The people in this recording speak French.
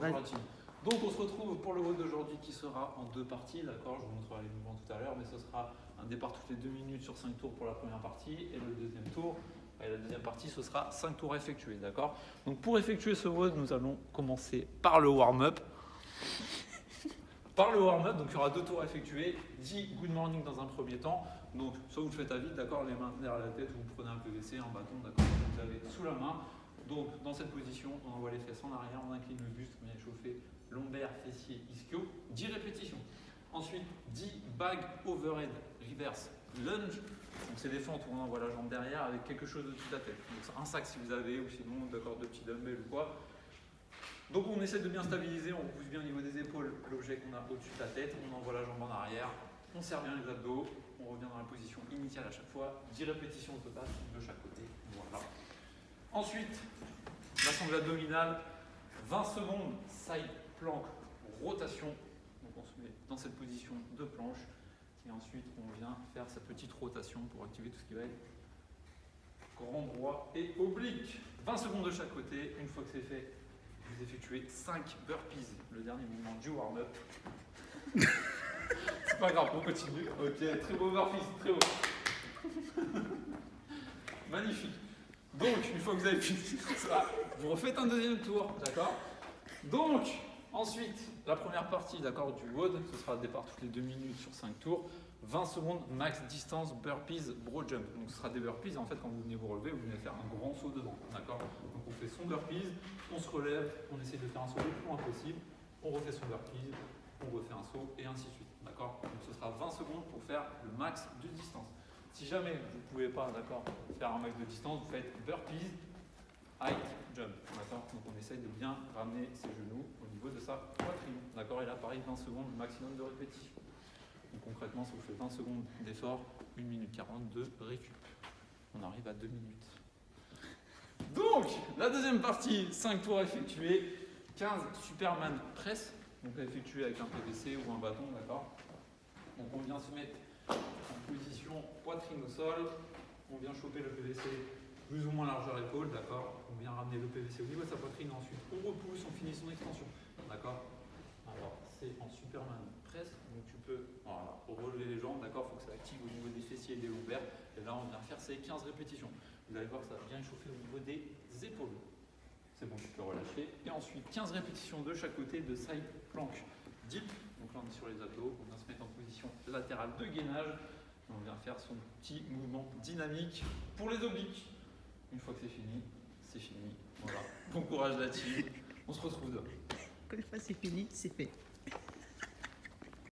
Bonjour la team. Donc on se retrouve pour le WOD d'aujourd'hui qui sera en 2 parties, d'accord. Je vous montrerai les mouvements tout à l'heure, mais ce sera un départ toutes les 2 minutes sur 5 tours pour la première partie, et le deuxième tour, et la deuxième partie, ce sera 5 tours effectués, d'accord. Donc pour effectuer ce WOD, nous allons commencer par le warm-up. Donc il y aura 2 tours effectués, 10 good morning dans un premier temps. Donc soit vous le faites à vide, d'accord, les mains derrière la tête, ou vous prenez un PVC, un bâton, d'accord, que vous avez sous la main. Donc dans cette position, on envoie les fesses en arrière, on incline le buste, on vient chauffer lombaire, fessier, ischio, 10 répétitions. Ensuite, 10 bag overhead reverse lunge. Donc c'est des fentes où on envoie la jambe derrière avec quelque chose au-dessus de la tête. Donc c'est un sac si vous avez, ou sinon d'accord, 2 petits dumbbells ou quoi. Donc on essaie de bien stabiliser, on pousse bien au niveau des épaules l'objet qu'on a au-dessus de la tête, on envoie la jambe en arrière, on serre bien les abdos, on revient dans la position initiale à chaque fois, 10 répétitions au total de chaque côté. Voilà. Ensuite, la sangle abdominale, 20 secondes, side plank, rotation. Donc on se met dans cette position de planche et ensuite on vient faire cette petite rotation pour activer tout ce qui va être grand droit et oblique. 20 secondes de chaque côté, une fois que c'est fait, vous effectuez 5 burpees, le dernier mouvement du warm-up. C'est pas grave, on continue. Ok, très beau burpees, très beau. Magnifique. Donc, une fois que vous avez fini ça, vous refaites un deuxième tour, d'accord? Donc, ensuite, la première partie, d'accord, du WOD, ce sera le départ toutes les 2 minutes sur 5 tours. 20 secondes, max distance, burpees, bro jump. Donc ce sera des burpees, et en fait quand vous venez vous relever, vous venez faire un grand saut devant, d'accord. Donc on fait son burpees, on se relève, on essaie de faire un saut le plus loin possible, on refait son burpees, on refait un saut, et ainsi de suite, d'accord. Donc ce sera 20 secondes pour faire le max de distance. Si jamais vous ne pouvez pas, d'accord, faire un max de distance, vous faites burpees, height, jump, d'accord. Donc on essaye de bien ramener ses genoux au niveau de sa poitrine, d'accord. Et là pareil, 20 secondes, maximum de répétitions. Donc concrètement, ça vous fait 20 secondes d'effort, 1 minute 40 de récup. On arrive à 2 minutes. Donc, la deuxième partie, 5 tours effectués, 15 Superman press, donc à effectuer avec un PVC ou un bâton, d'accord. Donc on vient se mettre en position poitrine au sol, on vient choper le PVC plus ou moins largeur épaule, d'accord. On vient ramener le PVC au niveau de sa poitrine, ensuite on repousse, on finit son extension, d'accord. Alors, c'est en Superman press, donc tu peux relever les jambes, d'accord, il faut que ça active au niveau des fessiers et des lombaires. Et là, on vient faire ces 15 répétitions. Vous allez voir que ça va bien chauffer au niveau des épaules. C'est bon, tu peux relâcher. Et ensuite, 15 répétitions de chaque côté de side plank deep. Donc là, on est sur les abdos, on vient se mettre en position latérale de gainage. On vient faire son petit mouvement dynamique pour les obliques. Une fois que c'est fini, c'est fini. Voilà. Bon courage la team. On se retrouve demain. Quand une fois c'est fini, c'est fait.